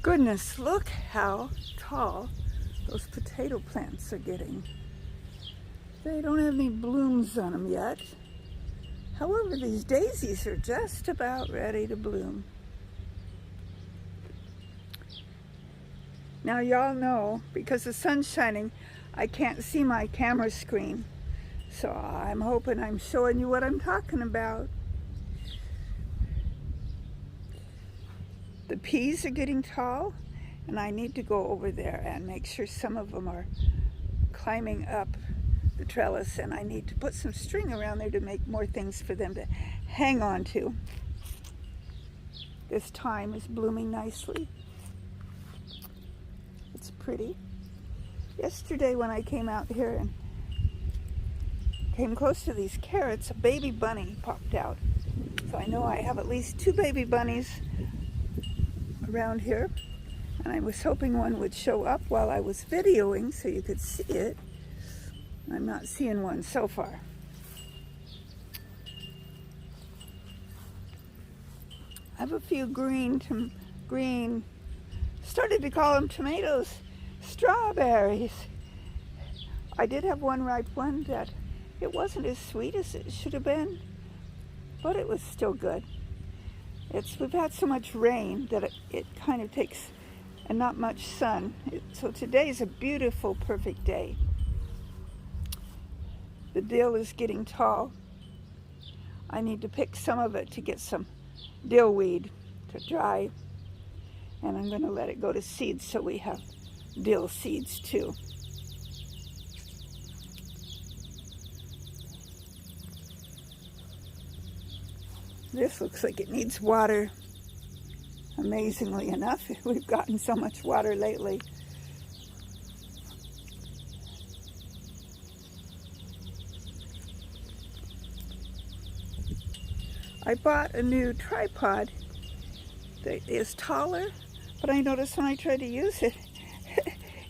Goodness, look how tall those potato plants are getting. They don't have any blooms on them yet. However, these daisies are just about ready to bloom. Now y'all know, because the sun's shining, I can't see my camera screen. So I'm hoping I'm showing you what I'm talking about. The peas are getting tall, and I need to go over there and make sure some of them are climbing up the trellis, and I need to put some string around there to make more things for them to hang on to. This thyme is blooming nicely. It's pretty. Yesterday when I came out here and came close to these carrots, a baby bunny popped out. So I know I have at least 2 baby bunnies around here, and I was hoping one would show up while I was videoing so you could see it. I'm not seeing one so far. I have a few green, started to call them tomatoes, strawberries. I did have one ripe one that it wasn't as sweet as it should have been, but it was still good. We've had so much rain that it kind of takes, and not much sun. So today's a beautiful, perfect day. The dill is getting tall. I need to pick some of it to get some dill weed to dry. And I'm going to let it go to seed so we have dill seeds too. This looks like it needs water. Amazingly enough, we've gotten so much water lately. I bought a new tripod that is taller, but I noticed when I try to use it,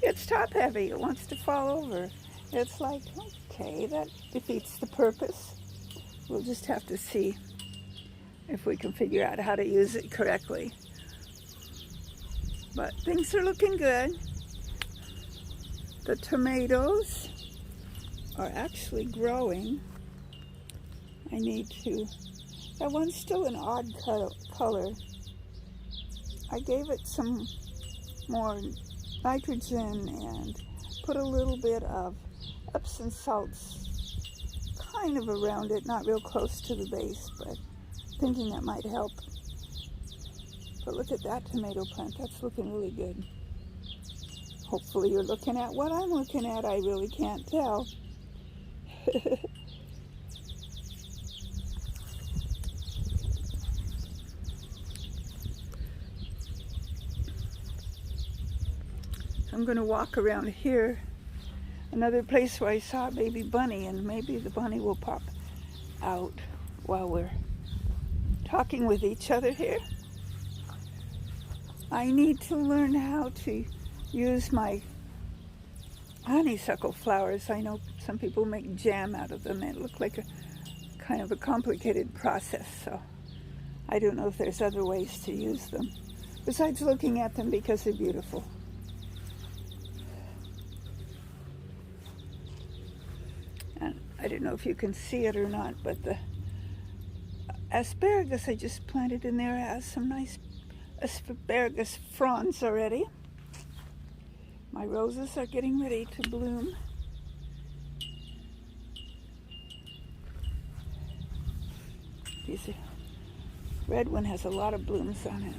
it's top heavy. It wants to fall over. It's like, okay, that defeats the purpose. We'll just have to see if we can figure out how to use it correctly. But things are looking good. The tomatoes are actually growing. I need to, that one's still an odd color. I gave it some more nitrogen and put a little bit of Epsom salts kind of around it, not real close to the base, but thinking that might help. But look at that tomato plant, that's looking really good. Hopefully you're looking at what I'm looking at. I really can't tell. I'm going to walk around here, another place where I saw a baby bunny, and maybe the bunny will pop out while we're talking with each other here. I need to learn how to use my honeysuckle flowers. I know some people make jam out of them. It looked like a kind of a complicated process, so I don't know if there's other ways to use them besides looking at them because they're beautiful. And I don't know if you can see it or not, but the asparagus I just planted in there has some nice asparagus fronds already. My roses are getting ready to bloom. This red one has a lot of blooms on it.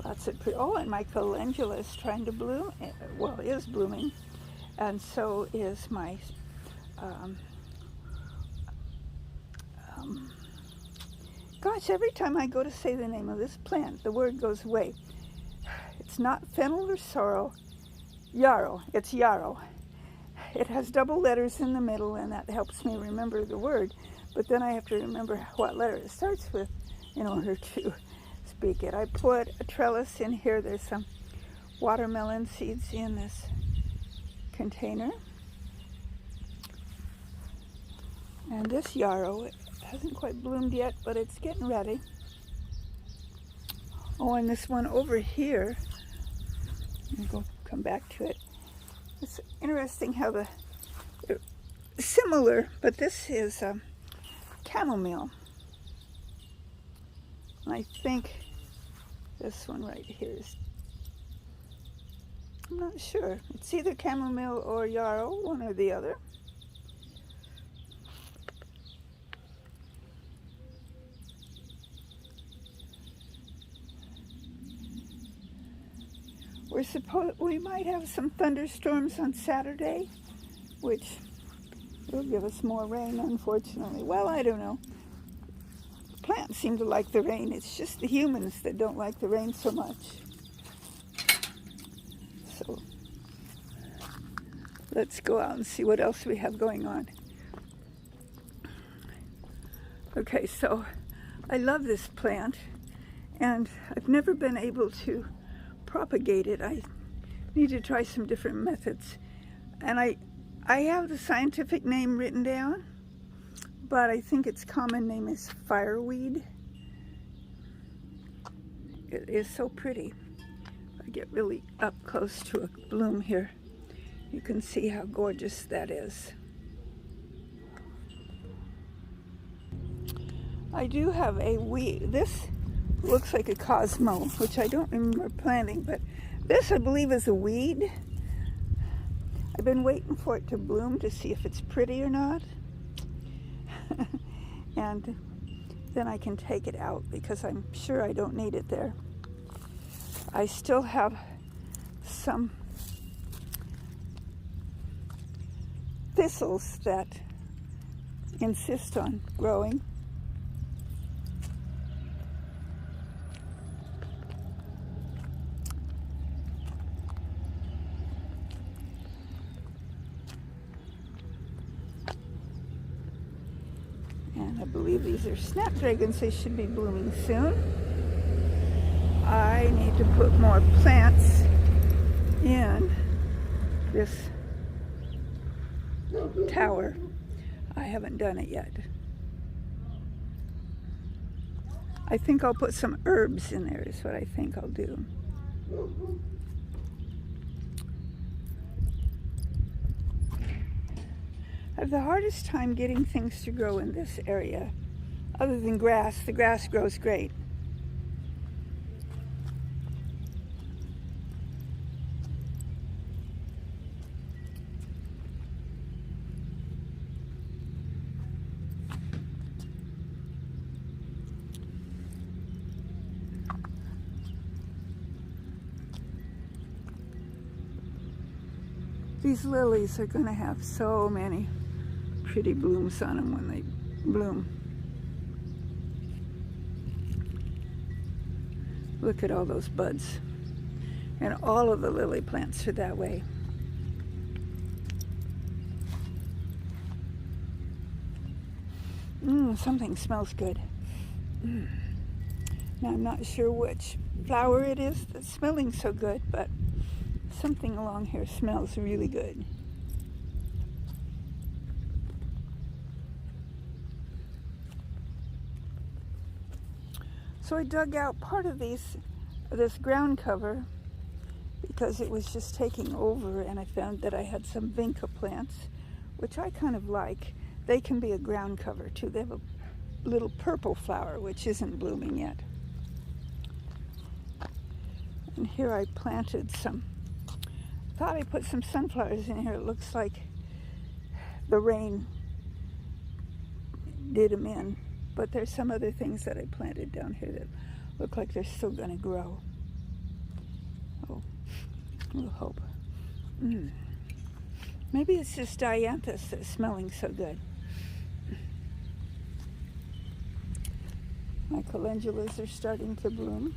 Lots of pretty, oh, and my calendula is trying to bloom. Well, is blooming, and so is my gosh, every time I go to say the name of this plant, the word goes away. It's not fennel or sorrel, yarrow. It's yarrow. It has double letters in the middle, and that helps me remember the word, but then I have to remember what letter it starts with in order to speak it. I put a trellis in here. There's some watermelon seeds in this container. And this yarrow, it hasn't quite bloomed yet, but it's getting ready. Oh, and this one over here, we'll come back to it. It's interesting how similar, but this is chamomile. And I think this one right here is, I'm not sure. It's either chamomile or yarrow, one or the other. We might have some thunderstorms on Saturday, which will give us more rain, unfortunately. Well, I don't know. Plants seem to like the rain. It's just the humans that don't like the rain so much. So let's go out and see what else we have going on. Okay, so I love this plant, and I've never been able to propagate it. I need to try some different methods. And I have the scientific name written down, but I think its common name is fireweed. It is so pretty. If I get really up close to a bloom here, you can see how gorgeous that is. I do have a weed. This looks like a Cosmo, which I don't remember planting, but this I believe is a weed. I've been waiting for it to bloom to see if it's pretty or not. And then I can take it out because I'm sure I don't need it there. I still have some thistles that insist on growing. And I believe these are snapdragons. They should be blooming soon. I need to put more plants in this tower. I haven't done it yet. I think I'll put some herbs in there is what I think I'll do. I have the hardest time getting things to grow in this area. Other than grass, the grass grows great. These lilies are going to have so many pretty blooms on them when they bloom. Look at all those buds. And all of the lily plants are that way. Something smells good. Now I'm not sure which flower it is that's smelling so good, but something along here smells really good. So I dug out part of this ground cover because it was just taking over, and I found that I had some vinca plants, which I kind of like. They can be a ground cover too. They have a little purple flower which isn't blooming yet. And here I planted some. Thought I put some sunflowers in here. It looks like the rain did them in. But there's some other things that I planted down here that look like they're still going to grow. Oh, we'll hope. Maybe it's just dianthus that's smelling so good. My calendulas are starting to bloom.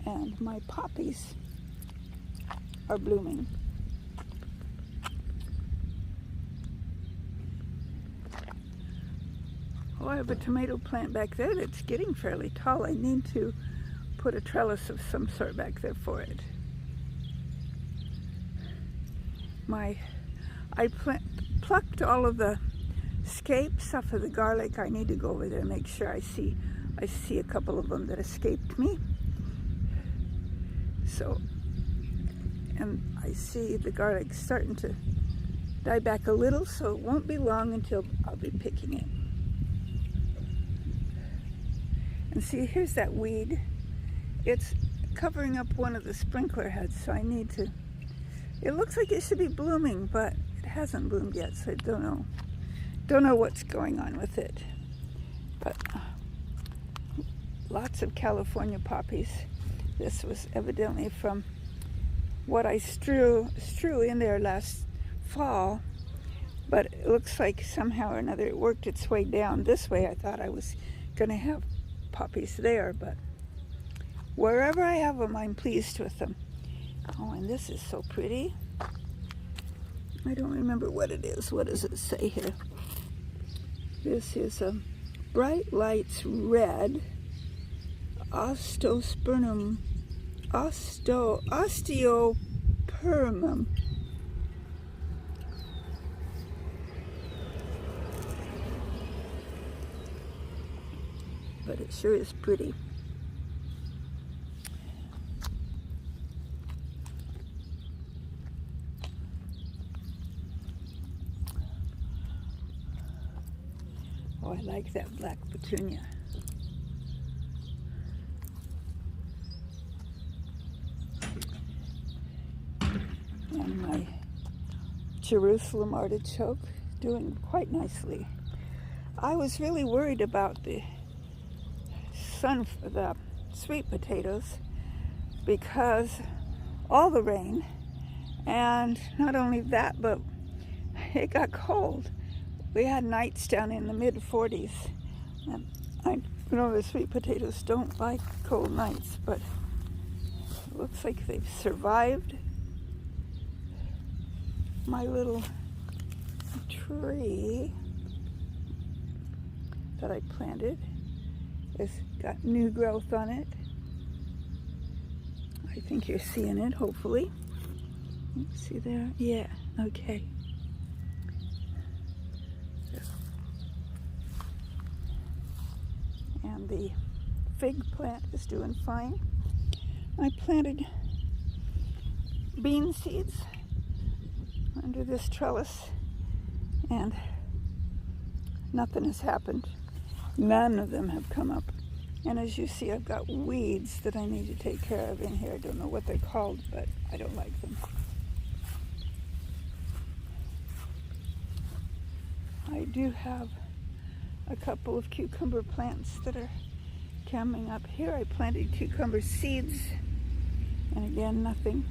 And my poppies are blooming. Oh, I have a tomato plant back there that's getting fairly tall. I need to put a trellis of some sort back there for it. I plucked all of the scapes off of the garlic. I need to go over there and make sure I see a couple of them that escaped me. So, and I see the garlic starting to die back a little, so it won't be long until I'll be picking it. And see, here's that weed. It's covering up one of the sprinkler heads, so I need to, it looks like it should be blooming, but it hasn't bloomed yet, so I don't know. Don't know what's going on with it. But lots of California poppies. This was evidently from what I strew in there last fall, but it looks like somehow or another it worked its way down this way. I thought I was going to have poppies there, but wherever I have them, I'm pleased with them. Oh, and this is so pretty. I don't remember what it is. What does it say here? This is a Bright Lights Red Osteospermum. But it sure is pretty. Oh, I like that black petunia. And my Jerusalem artichoke doing quite nicely. I was really worried about the sweet potatoes because all the rain, and not only that, but it got cold. We had nights down in the mid-40s, and I know the sweet potatoes don't like cold nights, but it looks like they've survived. My little tree that I planted has got new growth on it. I think you're seeing it, hopefully. See there? Yeah, okay. And the fig plant is doing fine. I planted bean seeds under this trellis, and nothing has happened. None of them have come up. And as you see, I've got weeds that I need to take care of in here. I don't know what they're called, but I don't like them. I do have a couple of cucumber plants that are coming up here. I planted cucumber seeds, and again, nothing.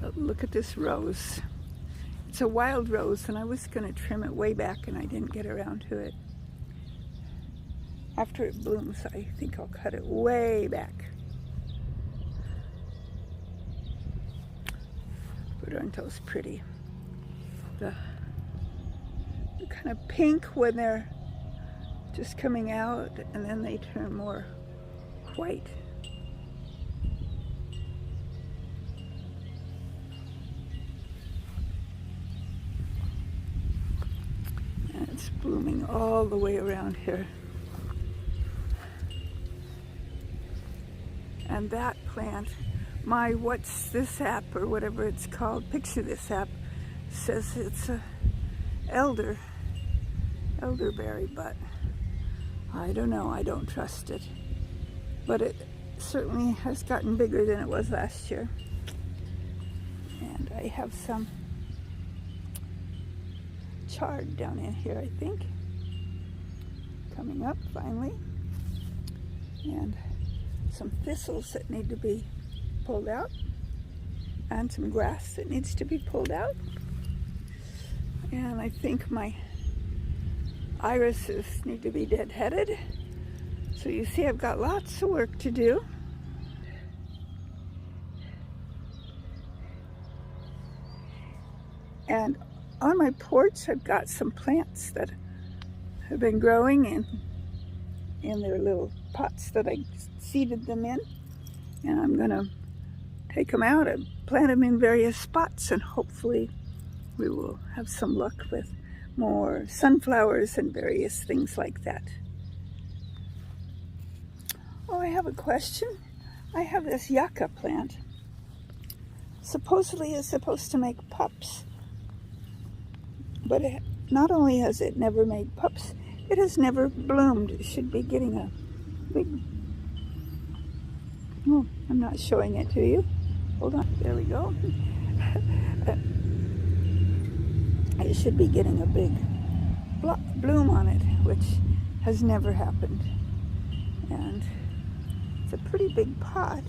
But look at this rose. It's a wild rose, and I was going to trim it way back, and I didn't get around to it. After it blooms, I think I'll cut it way back. But aren't those pretty? They're kind of pink when they're just coming out, and then they turn more white. And it's blooming all the way around here. And that plant, my What's This app, or whatever it's called, Picture This app, says it's a elderberry, but I don't know, I don't trust it. But it certainly has gotten bigger than it was last year. And I have some chard down in here, I think, coming up finally. And some thistles that need to be pulled out, and some grass that needs to be pulled out. And I think my irises need to be deadheaded. So you see, I've got lots of work to do. And on my porch, I've got some plants that have been growing in their little pots that I seeded them in. And I'm going to take them out and plant them in various spots, and hopefully we will have some luck with more sunflowers and various things like that. Oh, I have a question. I have this yucca plant. Supposedly it's supposed to make pups, but not only has it never made pups, it has never bloomed. It should be getting a big... Oh, I'm not showing it to you. Hold on, there we go. It should be getting a big bloom on it, which has never happened. And it's a pretty big pot,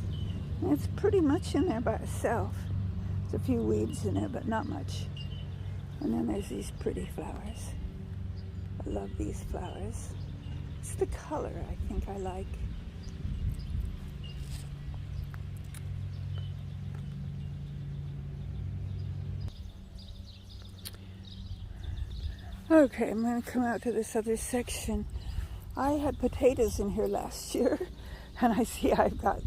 and it's pretty much in there by itself. There's a few weeds in it, but not much. And then there's these pretty flowers. I love these flowers. It's the color I think I like. Okay, I'm going to come out to this other section. I had potatoes in here last year, and I see I've got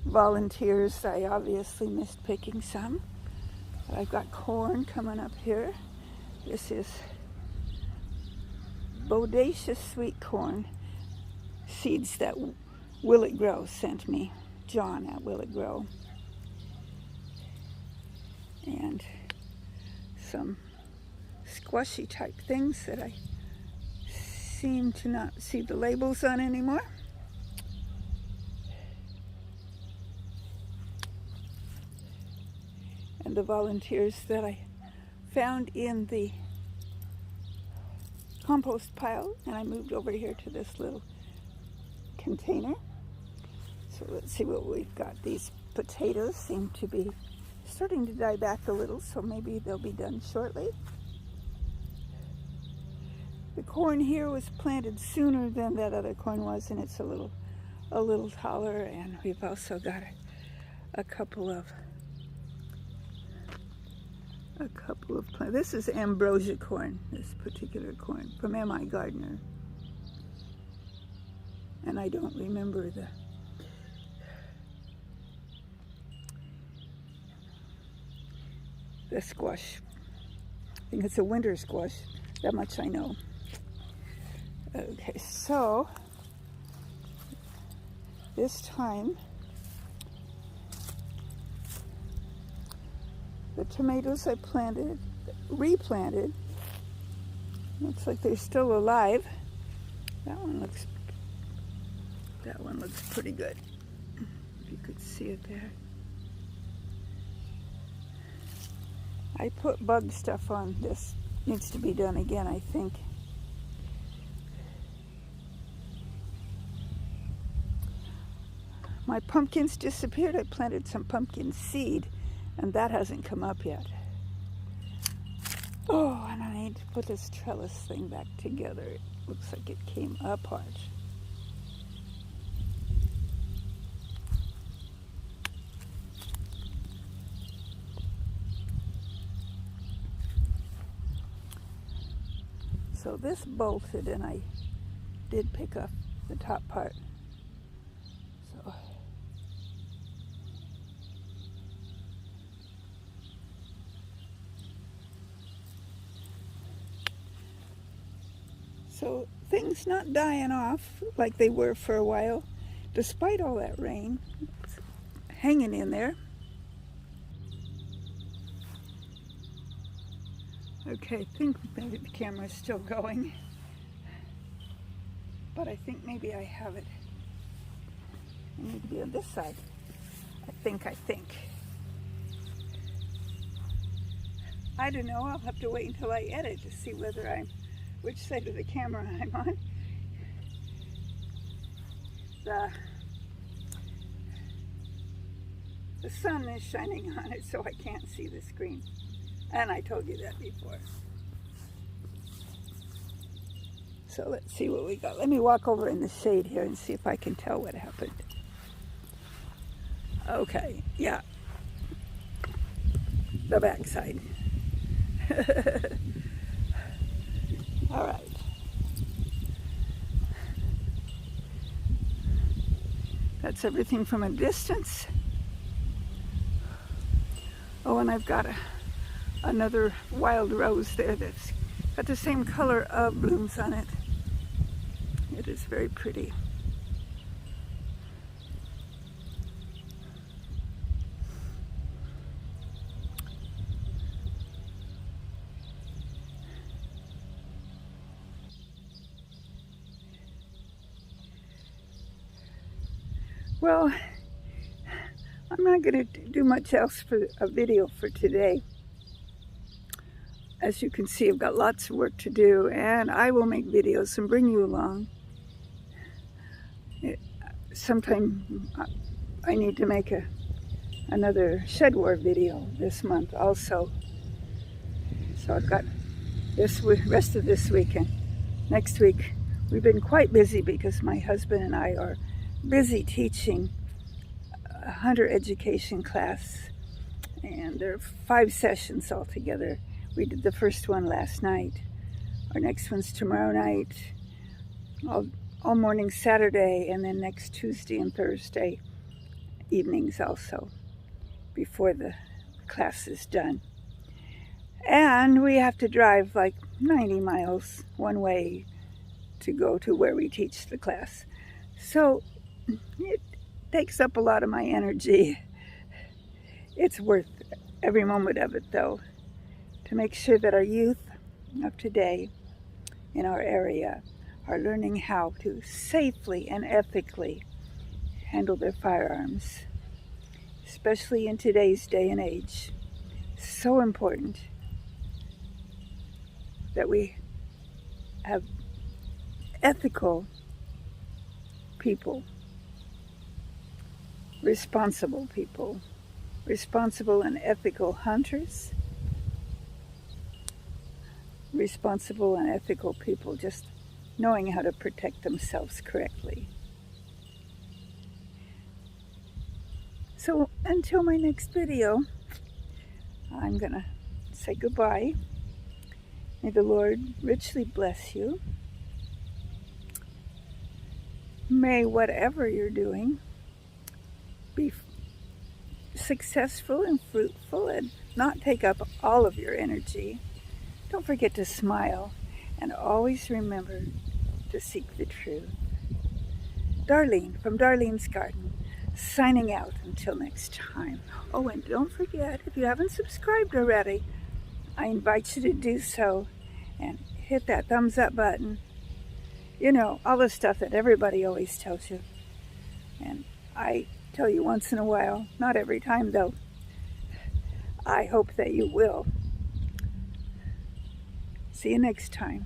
volunteers. I obviously missed picking some. But I've got corn coming up here. This is bodacious sweet corn seeds that Will It Grow sent me, John at Will It Grow. And some squashy type things that I seem to not see the labels on anymore. And the volunteers that I found in the compost pile, and I moved over here to this little container. So let's see what we've got. These potatoes seem to be starting to die back a little, so maybe they'll be done shortly. The corn here was planted sooner than that other corn was, and it's a little taller. And we've also got a couple of plants. This is ambrosia corn, this particular corn from M.I. Gardner, and I don't remember the squash. I think it's a winter squash. That much I know. Okay, so this time the tomatoes I replanted, looks like they're still alive. That one looks pretty good. If you could see it there. I put bug stuff on this. Needs to be done again, I think. My pumpkins disappeared. I planted some pumpkin seed, and that hasn't come up yet. Oh, and I need to put this trellis thing back together. It looks like it came apart. So this bolted, and I did pick up the top part. So things not dying off like they were for a while, despite all that rain. It's hanging in there. Okay, I think maybe the camera's still going, but I think maybe I have it. I need to be on this side. I think. I don't know, I'll have to wait until I edit to see which side of the camera I'm on. The sun is shining on it, so I can't see the screen. And I told you that before. So let's see what we got. Let me walk over in the shade here and see if I can tell what happened. Okay, yeah. The back side. All right. That's everything from a distance. Oh, and I've got another wild rose there that's got the same color of blooms on it. It is very pretty. Well, I'm not going to do much else for a video for today. As you can see, I've got lots of work to do, and I will make videos and bring you along. Sometime I need to make another Shed War video this month also. So I've got this rest of this week and next week. We've been quite busy because my husband and I are busy teaching a hunter education class, and there are 5 sessions altogether. We did the first one last night. Our next one's tomorrow night, all morning Saturday, and then next Tuesday and Thursday evenings also, before the class is done. And we have to drive like 90 miles one way to go to where we teach the class. So it takes up a lot of my energy. It's worth every moment of it, though, to make sure that our youth of today in our area are learning how to safely and ethically handle their firearms, especially in today's day and age. So important that we have ethical people, responsible people, responsible and ethical hunters, responsible and ethical people just knowing how to protect themselves correctly. So until my next video, I'm gonna say goodbye. May the Lord richly bless you. May whatever you're doing be successful and fruitful and not take up all of your energy. Don't forget to smile and always remember to seek the truth. Darlene from Darlene's Garden, signing out until next time. Oh, and don't forget, if you haven't subscribed already, I invite you to do so and hit that thumbs up button. You know, all the stuff that everybody always tells you. And I tell you once in a while, not every time though. I hope that you will. See you next time.